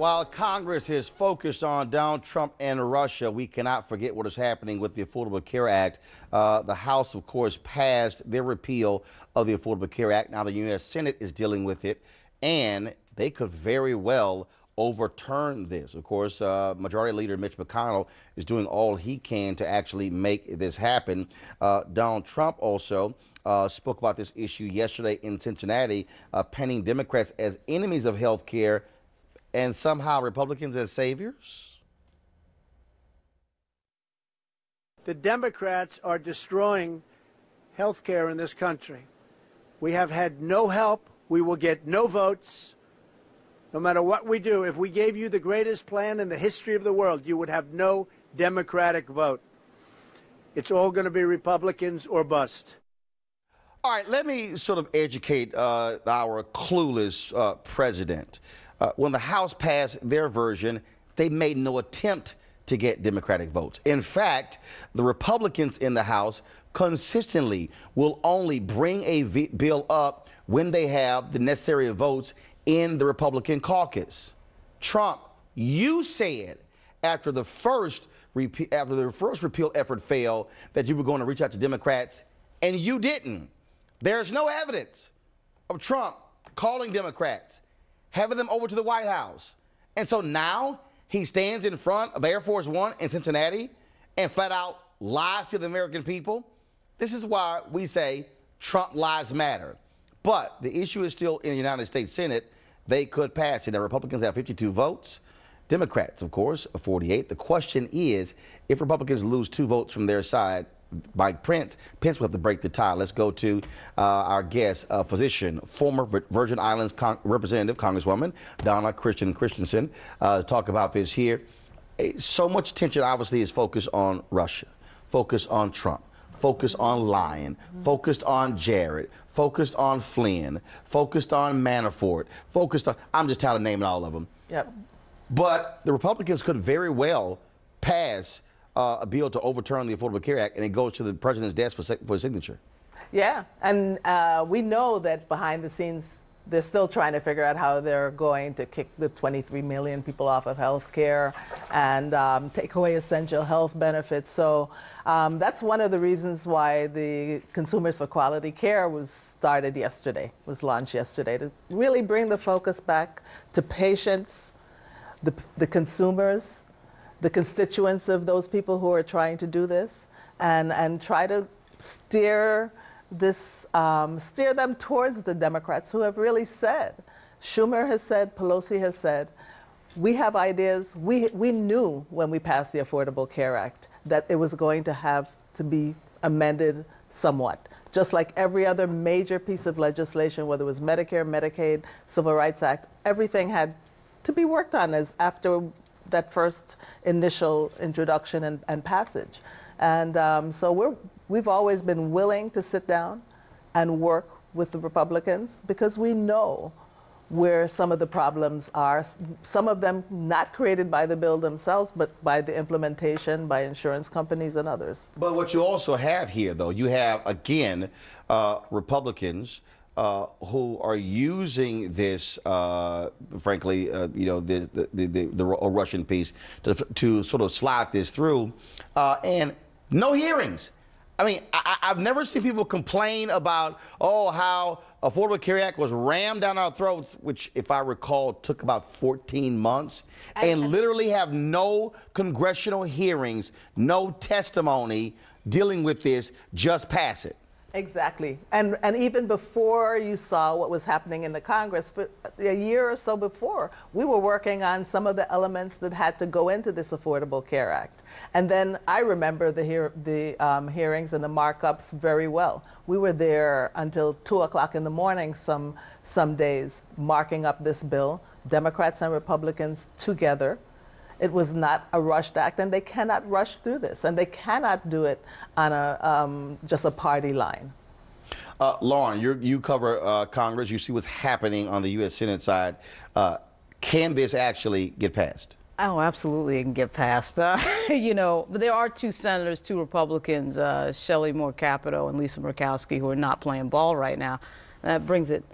while Congress is focused on Donald Trump and Russia, we cannot forget what is happening with the Affordable Care Act. The House, of course, passed their repeal of the Affordable Care Act. Now the U.S. Senate is dealing with it, and they could very well overturn this. Of course, Majority Leader Mitch McConnell is doing all he can to actually make this happen. Donald Trump also spoke about this issue yesterday in Cincinnati, painting Democrats as enemies of health care and somehow Republicans as saviors. The Democrats are destroying health care in this country. We have had no help. We will get no votes. No matter what we do, if we gave you the greatest plan in the history of the world, you would have no Democratic vote. It's all going to be Republicans or bust. All right, let me sort of educate our clueless president. When the House passed their version, they made no attempt to get Democratic votes. In fact, the Republicans in the House consistently will only bring a bill up when they have the necessary votes in the Republican caucus. Trump, you said after the first repeal effort failed that you were going to reach out to Democrats, and you didn't. There's no evidence of Trump calling Democrats, having them over to the White House. And so now he stands in front of Air Force One in Cincinnati and flat out lies to the American people. This is why we say Trump lives matter. But the issue is still in the United States Senate. They could pass it. The Republicans have 52 votes. Democrats, of course, 48. The question is, if Republicans lose 2 votes from their side, by Pence will have to break the tie. Let's go to our guest, physician, former Virgin Islands Representative, Congresswoman Donna Christensen, to talk about this here. So much attention obviously is focused on Russia, focused on Trump, focused on Lyon, focused on Jared, focused on Flynn, focused on Manafort, focused on, I'm just tired of naming all of them. Yep. But the Republicans could very well pass a bill to overturn the Affordable Care Act, and it goes to the president's desk for signature. Yeah, and we know that behind the scenes, they're still trying to figure out how they're going to kick the 23 million people off of health care and take away essential health benefits. So that's one of the reasons why the Consumers for Quality Care was launched yesterday, to really bring the focus back to patients, the consumers, the constituents of those people who are trying to do this, and try to steer them towards the Democrats who have really said, Schumer has said, Pelosi has said, we have ideas. We knew when we passed the Affordable Care Act that it was going to have to be amended somewhat. Just like every other major piece of legislation, whether it was Medicare, Medicaid, Civil Rights Act, everything had to be worked on as after that first initial introduction and passage. And so we've always been willing to sit down and work with the Republicans because we know where some of the problems are, some of them not created by the bill themselves, but by the implementation by insurance companies and others. But what you also have here, though, you have, again, Republicans who are using this, frankly, the Russian piece to sort of slide this through, and no hearings. I mean, I've never seen people complain about, how Affordable Care Act was rammed down our throats, which, if I recall, took about 14 months, and literally have no congressional hearings, no testimony dealing with this, just pass it. Exactly. And even before you saw what was happening in the Congress, but a year or so before, we were working on some of the elements that had to go into this Affordable Care Act. And then I remember the hearings and the markups very well. We were there until 2 o'clock in the morning some days, marking up this bill, Democrats and Republicans together. It was not a rushed act, and they cannot rush through this, and they cannot do it on just a party line. Lauren, you cover Congress. You see what's happening on the U.S. Senate side. Can this actually get passed? Oh, absolutely, it can get passed. You know, but there are 2 senators, 2 Republicans, Shelley Moore Capito and Lisa Murkowski, who are not playing ball right now. That brings it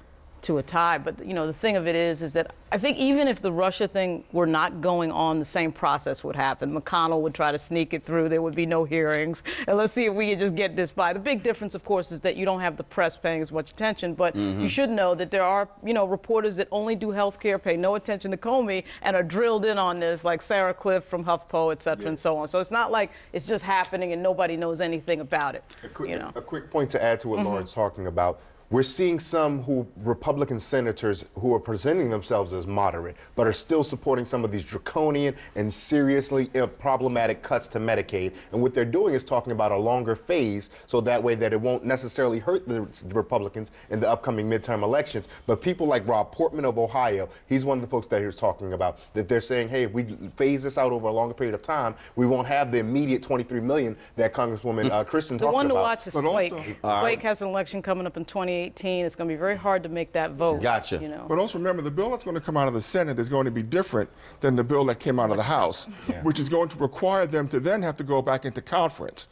to a tie. But you know, the thing of it is that I think even if the Russia thing were not going on, the same process would happen. McConnell would try to sneak it through. There would be no hearings, and let's see if we can just get this by. The big difference, of course, is that you don't have the press paying as much attention. But you should know that there are, you know, reporters that only do healthcare, pay no attention to Comey, and are drilled in on this, like Sarah Cliff from HuffPo, et cetera, and so on. So it's not like it's just happening and nobody knows anything about it. A quick point to add to what Lauren's talking about. We're seeing some Republican senators who are presenting themselves as moderate, but are still supporting some of these draconian and seriously problematic cuts to Medicaid. And what they're doing is talking about a longer phase, so that way that it won't necessarily hurt the Republicans in the upcoming midterm elections. But people like Rob Portman of Ohio, he's one of the folks that he's talking about, that they're saying, hey, if we phase this out over a longer period of time, we won't have the immediate $23 million that Congresswoman Christian talked about. The one to watch is Flake. Flake has an election coming up in 2018. It's going to be very hard to make that vote. Gotcha. You know. But also remember, the bill that's going to come out of the Senate is going to be different than the bill that came out of the House, which is going to require them to then have to go back into conference.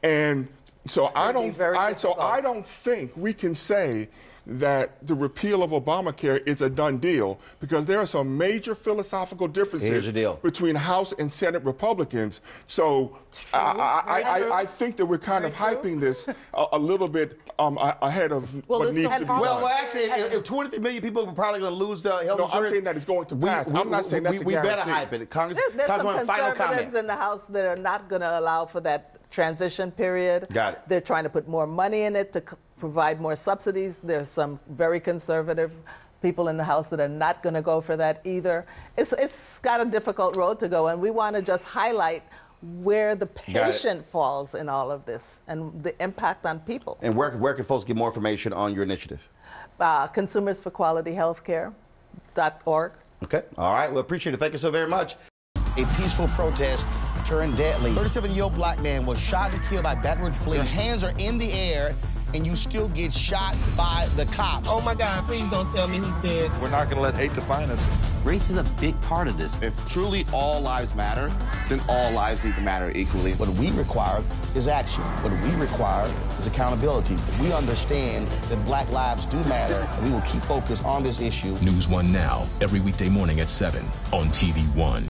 And so I don't think we can say that the repeal of Obamacare is a done deal, because there are some major philosophical differences between House and Senate Republicans. So I think that we're kind of hyping this a little bit ahead of what needs to be done. Well, actually, if 23 million people are probably going to lose their health insurance, I'm saying that it's going to pass. I'm not saying that's a guarantee. We better hype it. There's some conservatives in the House that are not going to allow for that transition period. Got it. They're trying to put more money in it to provide more subsidies. There's some very conservative people in the House that are not going to go for that either. It's got a difficult road to go, and we want to just highlight where the patient falls in all of this and the impact on people. And where can folks get more information on your initiative? Consumersforqualityhealthcare.org. Okay. All right. Well, appreciate it. Thank you so very much. A peaceful protest turned deadly. 37-year-old black man was shot and killed by Baton Rouge police. His hands are in the air, and you still get shot by the cops. Oh my God, please don't tell me he's dead. We're not going to let hate define us. Race is a big part of this. If truly all lives matter, then all lives need to matter equally. What we require is action. What we require is accountability. We understand that black lives do matter, and we will keep focused on this issue. NewsOne Now, every weekday morning at 7 on TV1.